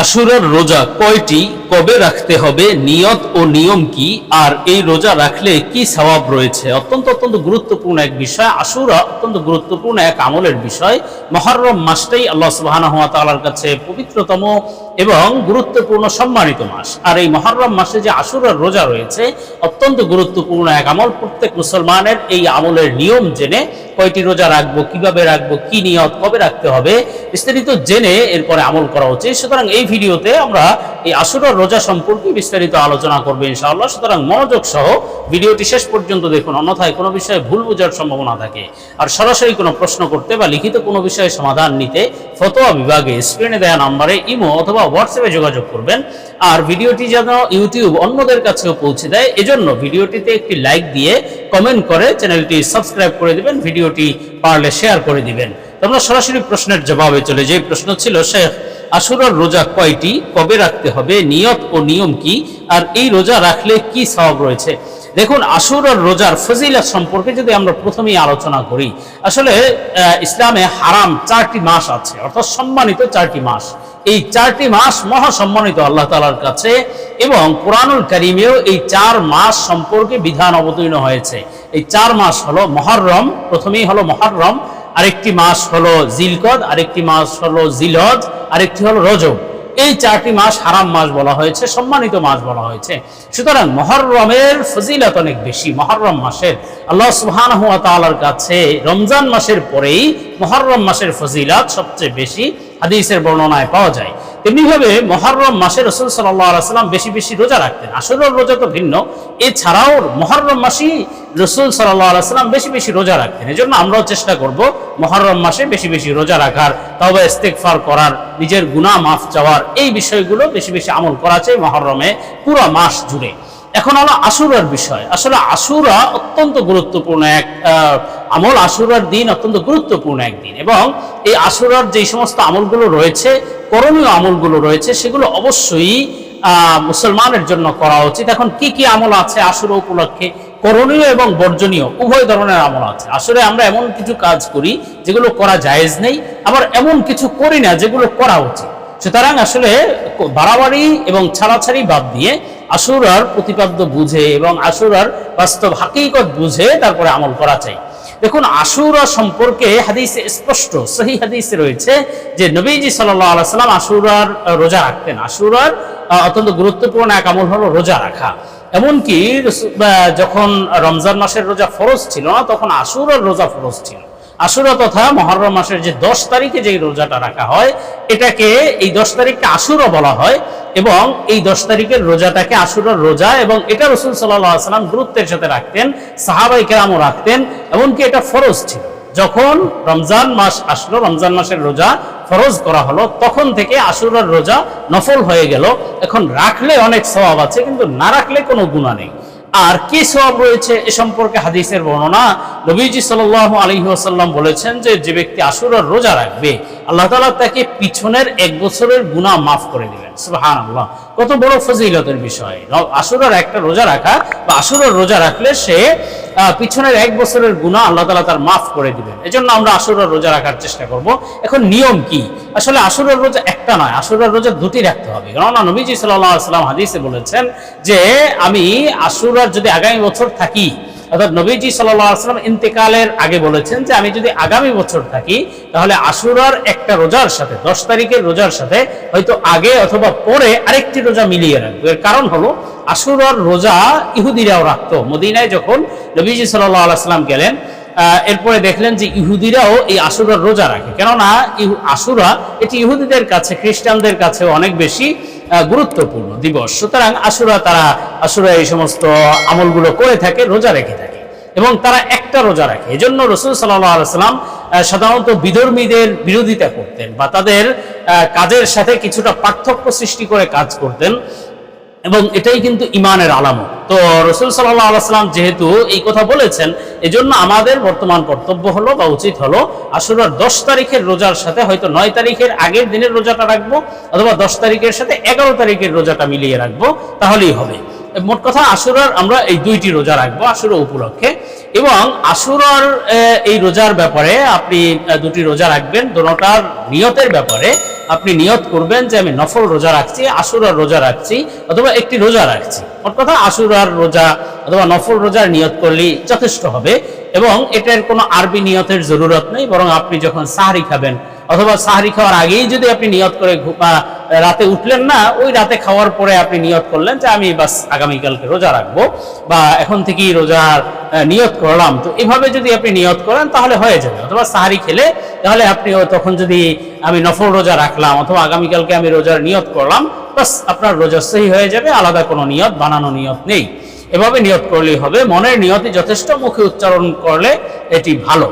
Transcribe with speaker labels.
Speaker 1: আশুরার রোজা কয়টি, কবে রাখতে হবে, নিয়ত ও নিয়ম কি, আর এই রোজা রাখলে কি সওয়াব রয়েছে? অত্যন্ত গুরুত্বপূর্ণ এক বিষয়। আশুরা অত্যন্ত গুরুত্বপূর্ণ এক আমলের বিষয়। মুহররম মাসটাই আল্লাহ সুবহানাহু ওয়া তাআলার কাছে পবিত্রতম এবং গুরুত্বপূর্ণ সম্মানিত মাস। আর এই মুহররম মাসে যে আশুরার রোজা রয়েছে অত্যন্ত গুরুত্বপূর্ণ এক আমল। প্রত্যেক মুসলমানের এই আমলের নিয়ম জেনে কয়টি রোজা রাখবো, কিভাবে রাখবো, কি নিয়ত, কবে রাখতে হবে বিস্তারিত জেনে এরপরে আমল করা উচিত। সুতরাং এই ভিডিওতে আমরা এই আশুরার রোজা সম্পর্কে বিস্তারিত আলোচনা করবো ইনশাআল্লাহ। সুতরাং মনোযোগ সহ ভিডিওটি শেষ পর্যন্ত দেখুন, অন্যথায় কোনো বিষয়ে ভুল বোঝার সম্ভাবনা থাকে। আর সরাসরি কোনো প্রশ্ন করতে বা লিখিত কোনো বিষয়ে সমাধান নিতে ফতোয়া বিভাগে স্ক্রিনে দেওয়া নম্বরে ইমো অথবা হোয়াটসঅ্যাপে যোগাযোগ করবেন। আর ভিডিওটি যেন ইউটিউব অন্যদের কাছেও পৌঁছে দেয়, এজন্য ভিডিওটিতে একটি লাইক দিয়ে কমেন্ট করে চ্যানেলটি সাবস্ক্রাইব করে দিবেন, ভিডিওটি পারলে শেয়ার করে দিবেন। আমরা সরাসরি প্রশ্নের জবাবে চলে যাই। প্রশ্ন ছিল, শেখ আশুরার রোজা কয়টি, কবে রাখতে হবে, নিয়ত ও নিয়ম কি, আর এই রোজা রাখলে কি সওয়াব রয়েছে? দেখুন, আশুরার রোজার ফজিলত সম্পর্কে যদি আমরা প্রথমেই আলোচনা করি, আসলে ইসলামে হারাম 4টি মাস আছে, অর্থাৎ সম্মানিত 4টি মাস। এই 4টি মাস মহাসম্মানিত আল্লাহ তাআলার কাছে, এবং কুরআনুল কারীমেও এই 4 মাস সম্পর্কে বিধান অবতীর্ণ হয়েছে। এই 4 মাস হলো মুহররম, প্রথমেই হলো মুহররম, আরেকটি মাস হলো জিলকদ, আরেকটি মাস হলো জিলহজ, আরেকটি হলো রজব। এই 4টি মাস হারাম মাস বলা হয়েছে, সম্মানিত মাস বলা হয়েছে। সুতরাং মুহররমের ফজিলত অনেক বেশি। মুহররম মাসের আল্লাহ সুবহানাহু ওয়া তাআলার কাছে রমজান মাসের পরেই মুহররম মাসের ফজিলত সবচেয়ে বেশি হাদিসের বর্ণনায় পাওয়া যায়। তেমনিভাবে মুহররম মাসে রাসূল সাল্লাল্লাহু আলাইহি ওয়াসাল্লাম বেশি বেশি রোজা রাখতেন। আশুরার রোজা তো ভিন্ন, এছাড়াও মুহররম মাসেই রাসূল সাল্লাল্লাহু আলাইহি ওয়াসাল্লাম বেশি বেশি রোজা রাখতেন। এজন্য আমরাও চেষ্টা করব মুহররম মাসে বেশি বেশি রোজা রাখার, তওবা ইস্তেগফার করার, নিজের গুনাহ মাফ চাওয়ার, এই বিষয়গুলো বেশি বেশি আমল করা চাই মুহররমে পুরো মাস জুড়ে। এখন হলো আশুরার বিষয়। আসলে আশুরা অত্যন্ত গুরুত্বপূর্ণ এক আমল। আশুরার দিন অত্যন্ত গুরুত্বপূর্ণ একদিন, এবং এই আশুরার যে সমস্ত আমলগুলো রয়েছে, করণীয় আমলগুলো রয়েছে, সেগুলো অবশ্যই মুসলমানের জন্য করা উচিত। এখন কি কি আমল আছে আশুরা উপলক্ষে? করণীয় এবং বর্জনীয় উভয় ধরনের আমল আছে। আসলে আমরা এমন কিছু কাজ করি যেগুলো করা জায়েজ নেই, আবার এমন কিছু করি না যেগুলো করা উচিত। সুতরাং আসলে বাড়াবাড়ি এবং ছাড়াছাড়ি বাদ দিয়ে আশুরার প্রতিপাদ্য বুঝে এবং আশুরার বাস্তব হাকিকত বুঝে তারপরে আমল করা চাই। দেখুন, আশুরা সম্পর্কে হাদিসে স্পষ্ট সহিহ হাদিসে রয়েছে যে নবীজি সাল্লাল্লাহু আলাইহি ওয়াসাল্লাম আশুরার রোজা রাখতেন। আশুরার অত্যন্ত গুরুত্বপূর্ণ এক আমল হলো রোজা রাখা। এমনকি যখন রমজান মাসের রোজা ফরজ ছিল না, তখন আশুরার রোজা ফরজ ছিল। আশুরা তথা মুহররম মাসের যে 10 তারিখে যে রোজাটা রাখা হয়, এটাকে এই 10 তারিখকে আশুরা বলা হয়, এবং এই 10 তারিখের রোজাটাকে আশুরার রোজা, এবং এটা রাসূল সাল্লাল্লাহু আলাইহি ওয়াসাল্লাম গুরুত্বের সাথে রাখতেন, সাহাবায়ে কেরামও রাখতেন। এমনকি এটা ফরজ ছিল। যখন রমজান মাস আসলো, রমজান মাসের রোজা ফরজ করা হলো, তখন থেকে আশুরার রোজা নফল হয়ে গেল। এখন রাখলে অনেক সওয়াব আছে, কিন্তু না রাখলে কোনো গুনাহ নেই। আর কি সওয়াব রয়েছে এ সম্পর্কে হাদিসের বর্ণনা। নবীজি সাল্লাল্লাহু আলাইহি ওয়াসাল্লাম বলেছেন যে, যে ব্যক্তি আশুরার রোজা রাখবে, আল্লাহ তাআলা তাকে পিছনের 1 বছরের গুনাহ মাফ করে দিবেন। সুবহানাল্লাহ, কত বড় ফজিলতের বিষয়! আশুরার একটা রোজা রাখা বা আশুরার রোজা রাখলে সে পিছনের 1 বছরের গুনাহ আল্লাহ তাআলা তার মাফ করে দিবেন। এজন্য আমরা আশুরার রোজা রাখার চেষ্টা করব। এখন নিয়ম কি? আসলে আশুরার রোজা একটা নয়, আশুরার রোজা 2টি রাখতে হবে। কেননা নবীজি সাল্লাল্লাহু আলাইহি ওয়াসাল্লাম হাদিসে বলেছেন যে, আমি আশুরার যদি আগামী বছর থাকি, অর্থাৎ নবীজি সাল্লাল্লাহু আলাইহি ওয়াসাল্লাম ইন্তেকালের আগে বলেছেন যে, আমি যদি আগামী বছর থাকি, তাহলে আশুরার একটা রোজার সাথে 10 তারিখের রোজার সাথে হয়তো আগে অথবা পরে আরেকটি রোজা মিলিয়ে রাখবো। এর কারণ হলো, আশুরার রোজা ইহুদিরাও রাখতো। মদিনায় যখন নবীজি সাল্লাল্লাহু আলাইহি ওয়াসাল্লাম গেলেন, এরপরে দেখলেন যে ইহুদিরাও এই আশুরার রোজা রাখে। কেননা আশুরা এটি ইহুদিদের কাছে, খ্রিস্টানদের কাছে অনেক বেশি গুরুত্বপূর্ণ দিবস। সুতরাং আশুরা এই সমস্ত আমলগুলো করে থাকে, রোজা রেখে থাকে, এবং তারা একটা রোজা রাখে। এজন্য রাসূল সাল্লাল্লাহু আলাইহি ওয়াসাল্লাম সাধারণত বিধর্মীদের বিরোধিতা করতেন, বা তাদের কাজের সাথে কিছুটা পার্থক্য সৃষ্টি করে কাজ করতেন, এবং এটাই কিন্তু ঈমানের আলামত। তো রাসূল সাল্লাল্লাহু আলাইহি ওয়াসাল্লাম যেহেতু এই কথা বলেছেন, এজন্য আমাদের বর্তমান কর্তব্য হলো বা উচিত হলো আশুরার 10 তারিখের রোজার সাথে হয়তো 9 তারিখের আগের দিনের রোজাটা রাখবো, অথবা 10 তারিখের সাথে 11 তারিখের রোজাটা মিলিয়ে রাখবো, তাহলেই হবে। মোট কথা আশুরার আমরা এই 2টি রোজা রাখবো আশুরা উপলক্ষে। এবং আশুরার এই রোজার ব্যাপারে আপনি 2টি রোজা রাখবেন, দোনোটার নিয়তের ব্যাপারে আপনি নিয়ত করবেন যে আমি নফল রোজা রাখছি, আশুরার রোজা রাখছি, অথবা একটি রোজা রাখছি। ওর কথা আশুরার রোজা অথবা নফল রোজার নিয়ত করলেই যথেষ্ট হবে, এবং এটার কোনো আরবি নিয়তের জরুরত নেই। বরং আপনি যখন সাহরি খাবেন অথবা সাহরি খাওয়ার আগেই যদি আপনি নিয়ত করে রাতে উঠলেন না, ওই রাতে খাওয়ার পরে আপনি নিয়ত করলেন যে আমি বাস আগামীকালকে রোজা রাখবো বা এখন থেকেই রোজার নিয়ত করলাম, তো এভাবে যদি আপনি নিয়ত করেন তাহলে হয়ে যাবে। অথবা সাহরি খেলে তাহলে আপনি তখন যদি আমি নফল রোজা রাখলাম অথবা আগামীকালকে আমি রোজার নিয়ত করলাম, বাস আপনার রোজা সহি হয়ে যাবে, আলাদা কোনো নিয়ত বানানো নিয়ত নেই। এভাবে নিয়ত করলেই হবে, মনের নিয়তই যথেষ্ট, মুখে উচ্চারণ করলে এটি ভালো।